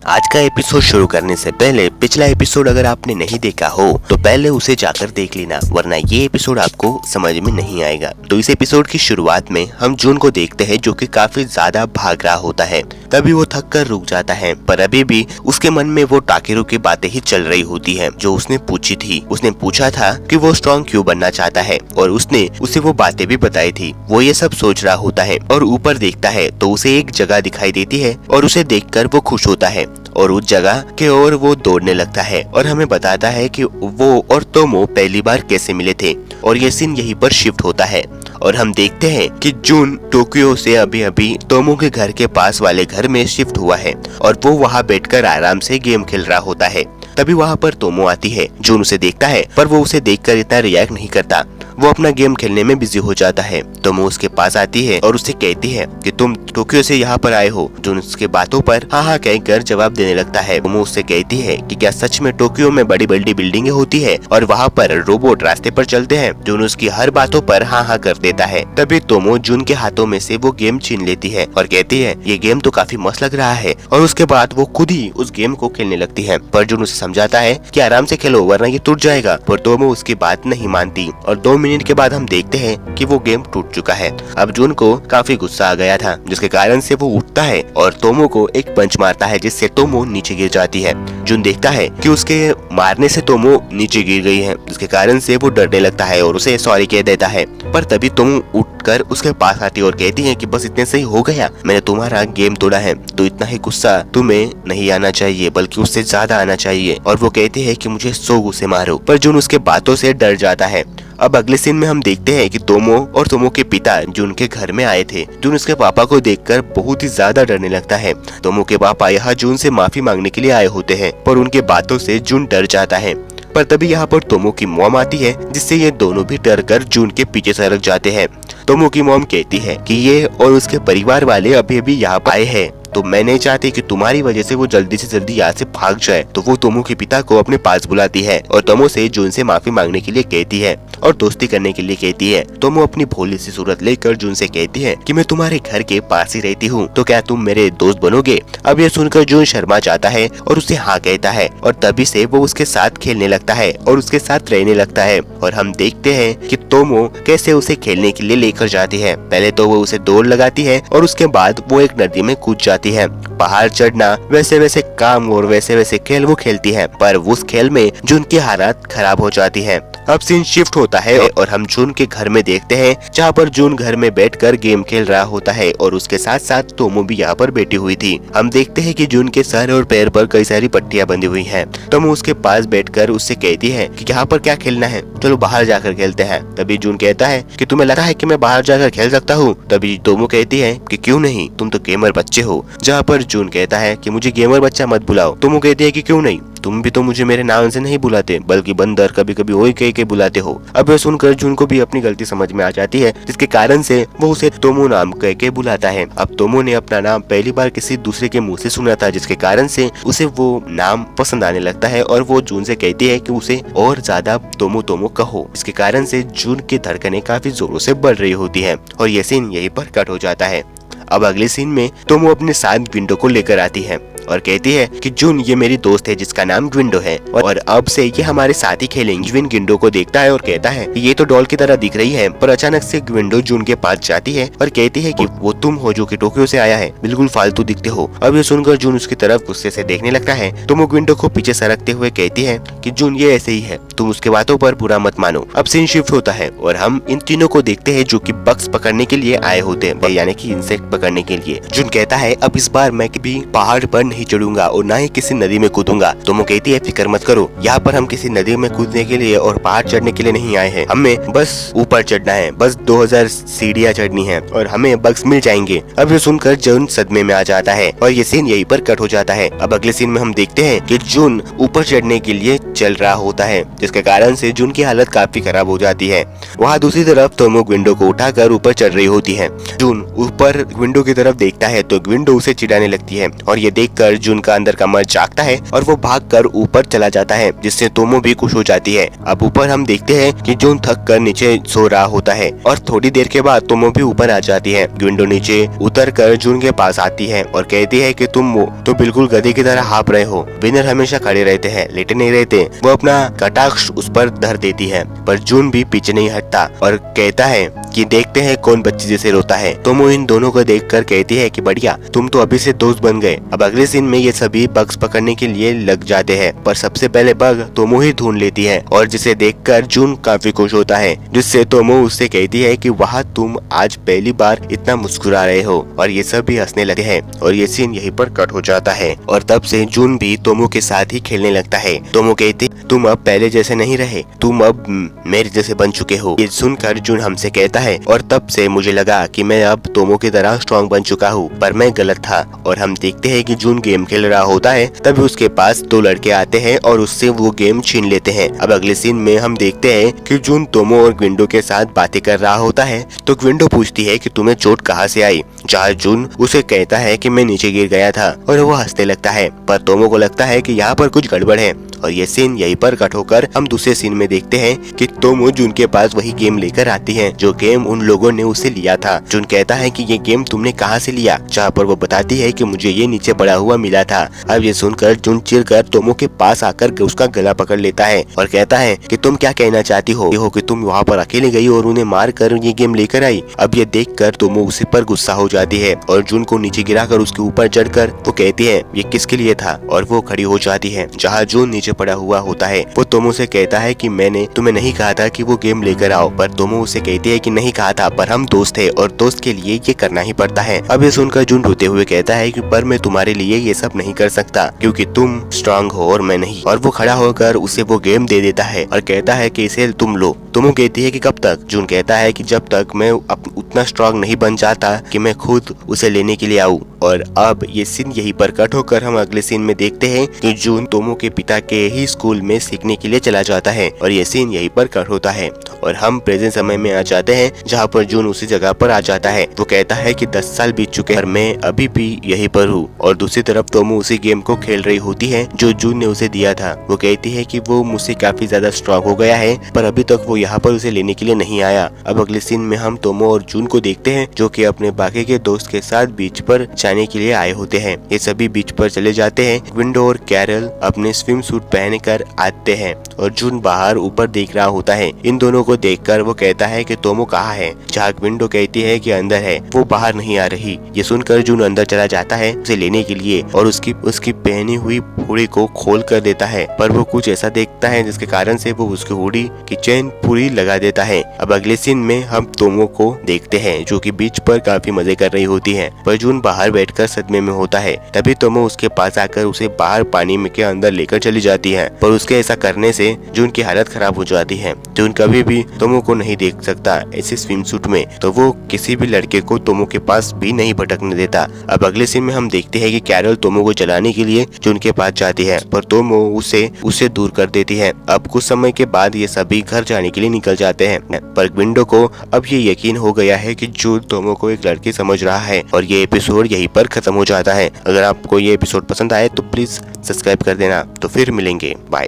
आज का एपिसोड शुरू करने से पहले पिछला एपिसोड अगर आपने नहीं देखा हो तो पहले उसे जाकर देख लेना, वरना ये एपिसोड आपको समझ में नहीं आएगा। तो इस एपिसोड की शुरुआत में हम जून को देखते हैं जो कि काफी ज्यादा भाग रहा होता है। तभी वो थक कर रुक जाता है, पर अभी भी उसके मन में वो टाकेरू की बातें ही चल रही होती है जो उसने पूछी थी। उसने पूछा था कि वो स्ट्रॉन्ग क्यों बनना चाहता है और उसने उसे वो बातें भी बताई थी। वो ये सब सोच रहा होता है और ऊपर देखता है तो उसे एक जगह दिखाई देती है और उसे देखकर वो खुश होता है और उस जगह के ओर वो दौड़ने लगता है और हमें बताता है कि वो और तोमो पहली बार कैसे मिले थे और ये सीन यहीं पर शिफ्ट होता है और हम देखते हैं कि जून टोक्यो से अभी अभी तोमो के घर के पास वाले घर में शिफ्ट हुआ है और वो वहाँ बैठकर आराम से गेम खेल रहा होता है। तभी वहाँ पर तोमो आती है। जून उसे देखता है पर वो उसे देखकर इतना रिएक्ट नहीं करता, वो अपना गेम खेलने में बिजी हो जाता है। तोमो उसके पास आती है और उससे कहती है कि तुम टोक्यो से यहाँ पर आए हो। जून उसके बातों पर हाँ हाँ कहकर जवाब देने लगता है। तोमो उससे कहती है कि क्या सच में टोक्यो में बड़ी बड़ी बिल्डिंगें होती है और वहाँ पर रोबोट रास्ते पर चलते हैं। जून उसकी हर बातों पर हाँ हाँ कर देता है। तभी तोमो जून के हाथों में से वो गेम छीन लेती है और कहती है ये गेम तो काफी मस्त लग रहा है और उसके बाद वो खुद ही उस गेम को खेलने लगती है। पर जून उसे समझाता है कि आराम से खेलो वरना ये टूट जाएगा, पर तोमो उसकी बात नहीं मानती और 2 मिनट के बाद हम देखते हैं कि वो गेम टूट चुका है। अब जून को काफी गुस्सा आ गया था जिसके कारण से वो उठता है और तोमो को एक पंच मारता है जिससे तोमो नीचे गिर जाती है। जून देखता है कि उसके मारने से तोमो नीचे गिर गई है जिसके कारण से वो डरने लगता है और उसे सॉरी कह देता है। पर तभी तोमो उठकर उसके पास आती है और कहती है कि बस इतने से ही हो गया, मैंने तुम्हारा गेम तोड़ा है तो इतना ही गुस्सा तुम्हें नहीं आना चाहिए बल्कि उससे ज्यादा आना चाहिए। और वो कहती है कि मुझे 100 गुस्से मारो, पर जून उसके बातों से डर जाता है। अब अगले सीन में हम देखते हैं कि तोमो और तोमो के पिता जून के घर में आए थे। जून उसके पापा को देखकर बहुत ही ज्यादा डरने लगता है। तोमो के पापा यहाँ जून से माफी मांगने के लिए आए होते हैं पर उनके बातों से जून डर जाता है। पर तभी यहाँ पर तोमो की मॉम आती है जिससे ये दोनों भी डर कर जून के पीछे सरक जाते हैं। तोमो की मॉम कहती है कि ये और उसके परिवार वाले अभी अभी यहाँ आए हैं तो मैं नहीं चाहती कि तुम्हारी वजह से वो जल्दी से जल्दी यहाँ से भाग जाए। तो वो तोमो के पिता को अपने पास बुलाती है और तोमो से जून से माफी मांगने के लिए कहती है और दोस्ती करने के लिए कहती है। तोमो अपनी भोली सी सूरत लेकर जून से कहती है कि मैं तुम्हारे घर के पास ही रहती हूँ तो क्या तुम मेरे दोस्त बनोगे। अब ये सुनकर जून शर्मा जाता है और उसे हाँ कहता है और तभी से वो उसके साथ खेलने लगता है और उसके साथ रहने लगता है। और हम देखते हैं कि तोमो कैसे उसे खेलने के लिए लेकर जाती है। पहले तो वो उसे दौड़ लगाती है और उसके बाद वो एक नदी में कूद जाती है। पहाड़ चढ़ना वैसे वैसे काम और वैसे वैसे खेल वो खेलती है, पर उस खेल में जून की हालत खराब हो जाती है। अब सीन शिफ्ट होता है और हम जून के घर में देखते हैं जहाँ पर जून घर में बैठकर गेम खेल रहा होता है और उसके साथ साथ तोमो भी यहाँ पर बैठी हुई थी। हम देखते हैं कि जून के सर और पैर पर कई सारी पट्टियां बंधी हुई हैं। तोमो उसके पास बैठकर उससे कहती है कि यहाँ पर क्या खेलना है, चलो बाहर जाकर खेलते हैं। तभी जून कहता है कि तुम्हें लगता है कि मैं बाहर जाकर खेल सकता हूँ। तभी तोमो कहती है कि क्यों नहीं, तुम तो गेमर बच्चे हो। जहाँ पर जून कहता है कि मुझे गेमर बच्चा मत बुलाओ। तोमो कहती है कि क्यों नहीं, तुम भी तो मुझे मेरे नाम से नहीं बुलाते बल्कि बंदर कभी कभी ओई कह के बुलाते हो। अब यह सुनकर जून को भी अपनी गलती समझ में आ जाती है जिसके कारण से वो उसे तोमो नाम कह के बुलाता है। अब तोमो ने अपना नाम पहली बार किसी दूसरे के मुंह से सुना था जिसके कारण से उसे वो नाम पसंद आने लगता है और वो जून से कहती है कि उसे और ज्यादा तोमो तोमो कहो। इसके कारण से जून की धड़कनें काफी जोरों से बढ़ रही होती है और ये सीन यहीं पर कट हो जाता है। अब अगले सीन में तोमो अपने साथ ग्विंडो को लेकर आती है और कहती है कि जून ये मेरी दोस्त है जिसका नाम ग्विंडो है और अब से ये हमारे साथ ही खेलेंगे। जून ग्विंडो को देखता है और कहता है कि ये तो डॉल की तरह दिख रही है, पर अचानक से ग्विंडो जून के पास जाती है और कहती है कि वो तुम हो जो कि टोक्यो से आया है, बिल्कुल फालतू दिखते हो। अब ये सुनकर जून उसकी तरफ गुस्से से देखने लगता है तो वो ग्विंडो को पीछे सरकते हुए कहती है कि जून ये ऐसे ही है, तुम उसके बातों पर बुरा मत मानो। अब सीन शिफ्ट होता है और हम इन तीनों को देखते हैं जो कि बग्स पकड़ने के लिए आए होते हैं, यानी कि इंसेक्ट पकड़ने के लिए। जून कहता है अब इस बार मैं कभी पहाड़ पर नहीं चढ़ूंगा और ना ही किसी नदी में कूदूंगा। तोमो कहती है फिक्र मत करो, यहाँ पर हम किसी नदी में कूदने के लिए और पहाड़ चढ़ने के लिए नहीं आए हैं, हमें बस ऊपर चढ़ना है, बस 2000 सीढ़ियाँ चढ़नी है और हमें बग्स मिल जाएंगे। अब ये सुनकर जून सदमे में आ जाता है और ये सीन यहीं पर कट हो जाता है। अब अगले सीन में हम देखते हैं कि जून ऊपर चढ़ने के लिए चल रहा होता है जिसके कारण से जून की हालत काफी खराब हो जाती है। वहाँ दूसरी तरफ तोमो विंडो को उठाकर ऊपर चढ़ रही होती है। जून ऊपर विंडो की तरफ देखता है तो विंडो उसे चिढ़ाने लगती है और ये देख देखकर जून का अंदर का मन जागता है और वो भागकर ऊपर चला जाता है, जिससे तोमो भी खुश हो जाती है। अब ऊपर हम देखते हैं कि जून थक कर नीचे सो रहा होता है और थोड़ी देर के बाद तोमो भी ऊपर आ जाती है। विंडो नीचे उतर कर जून के पास आती है और कहती है कि तुम तो बिल्कुल गधे की तरह हाँप रहे हो। विनर हमेशा खड़े रहते हैं, लेटे नहीं रहते। वो अपना कटाक्ष उस पर धर देती है, पर जून भी पीछे नहीं हटता और कहता है कि देखते हैं कौन बच्चे जैसे रोता है। तोमो इन दोनों को देखकर कहती है कि बढ़िया, तुम तो अभी से दोस्त बन गए। अब अगले सीन में ये सभी बग्स पकड़ने के लिए लग जाते हैं, पर सबसे पहले बग तोमो ही ढूंढ लेती है और जिसे देखकर जून काफी खुश होता है, जिससे तोमो उससे कहती है कि वाह, तुम आज पहली बार इतना मुस्कुरा रहे हो। और ये सब भी हंसने लगे हैं और ये सीन यहीं पर कट हो जाता है। और तब से जून भी तोमो के साथ ही खेलने लगता है। तोमो कहती, तुम अब पहले जैसे नहीं रहे, तुम अब मेरे जैसे बन चुके हो। ये सुनकर जून हमसे कहता है, और तब से मुझे लगा कि मैं अब तोमो की तरह स्ट्रॉन्ग बन चुका हूँ, पर मैं गलत था। और हम देखते हैं कि जून गेम खेल रहा होता है, तभी उसके पास दो लड़के आते हैं और उससे वो गेम छीन लेते हैं। अब अगले सीन में हम देखते हैं कि जून तोमो और ग्विंडो के साथ बातें कर रहा होता है, तो ग्विंडो पूछती है कि तुम्हें चोट कहाँ से आई, जहाँ जून उसे कहता है कि मैं नीचे गिर गया था, और वो हंसने लगता है। पर तोमो को लगता है कि यहाँ पर कुछ गड़बड़ है और ये सीन यहीं पर कट होकर हम दूसरे सीन में देखते हैं कि तोमो जून के पास वही गेम लेकर आती है जो गेम उन लोगों ने उसे लिया था। जून कहता है कि ये गेम तुमने कहाँ से लिया, जहाँ पर वो बताती है कि मुझे ये नीचे पड़ा हुआ मिला था। अब ये सुनकर जून चिढ़कर तोमो के पास आकर उसका गला पकड़ लेता है और कहता है कि तुम क्या कहना चाहती हो कि तुम वहाँ पर अकेले गई और उन्हें मार कर ये गेम लेकर आई। अब ये देख कर तोमो उसी पर गुस्सा हो जाती है और जून को नीचे गिराकर उसके ऊपर चढ़कर वो कहती है ये किसके लिए था, और वो खड़ी हो जाती है। जहाँ जून नीचे पड़ा हुआ होता है, वो तोमो से कहता है कि मैंने तुम्हें नहीं कहा था कि वो गेम लेकर आओ, पर तोमो उसे कहती है कि नहीं कहा था, पर हम दोस्त थे और दोस्त के लिए ये करना ही पड़ता है। अब ये सुनकर जून रोते हुए कहता है कि पर मैं तुम्हारे लिए ये सब नहीं कर सकता क्योंकि तुम स्ट्रांग हो और मैं नहीं। और वो खड़ा होकर उसे वो गेम दे देता है और कहता है कि इसे तुम लो। तोमो कहती है कि कब तक। जून कहता है कि जब तक मैं उतना स्ट्रांग नहीं बन जाता कि मैं खुद उसे लेने के लिए आऊँ। और अब ये सीन यहीं पर कट होकर हम अगले सीन में देखते हैं कि जून तोमो के पिता के ही स्कूल में सीखने के लिए चला जाता है और ये सीन यहीं पर कट होता है और हम प्रेजेंट समय में आ जाते हैं जहाँ पर जून उसी जगह पर आ जाता है। वो कहता है कि 10 साल बीत चुके हैं और मैं अभी भी यहीं पर हूँ। और दूसरी तरफ तोमो उसी गेम को खेल रही होती है जो जून ने उसे दिया था। वो कहती है कि वो मुझसे काफी ज्यादा स्ट्रॉन्ग हो गया है, पर अभी तक वो यहाँ पर उसे लेने के लिए नहीं आया। अब अगले सीन में हम तोमो और जून को देखते हैं जो कि अपने बाकी के दोस्त के साथ बीच पर जाने के लिए आए होते हैं। ये सभी बीच पर चले जाते हैं। विंडो और कैरल अपने स्विम सूट पहन कर आते हैं और जून बाहर ऊपर देख रहा होता है। इन दोनों को देखकर वो कहता है कि तोमो कहाँ है, जहाँ विंडो कहती है कि अंदर है, वो बाहर नहीं आ रही। ये सुनकर जून अंदर चला जाता है उसे लेने के लिए और उसकी पहनी हुई हुडी को खोल कर देता है, पर वो कुछ ऐसा देखता है जिसके कारण से वो उसकी हुडी की चेन पूरी लगा देता है। अब अगले सीन में हम तोमो को देखते हैं जो कि बीच पर काफी मजे कर रही होती है, पर जून बाहर बैठकर सदमे में होता है। तभी तोमो उसके पास आकर उसे बाहर पानी में के अंदर लेकर चली जाती है, पर उसके ऐसा करने से जून की हालत खराब हो जाती है। जून कभी भी तोमो को नहीं देख सकता ऐसे स्विम सूट में, तो वो किसी भी लड़के को तोमो के पास भी नहीं भटकने देता। अब अगले सीन में हम देखते हैं कि कैरल तोमो को जलाने के लिए जून के पास जाती है, पर तोमो उसे दूर कर देती है। अब कुछ समय के बाद ये सभी घर जाने के लिए निकल जाते हैं, पर विंडो को अब ये यकीन हो गया है कि जून तोमो को एक लड़की समझ रहा है और ये एपिसोड यहीं पर खत्म हो जाता है। अगर आपको ये एपिसोड पसंद आए तो प्लीज सब्सक्राइब कर देना। तो फिर मिलेंगे, बाय।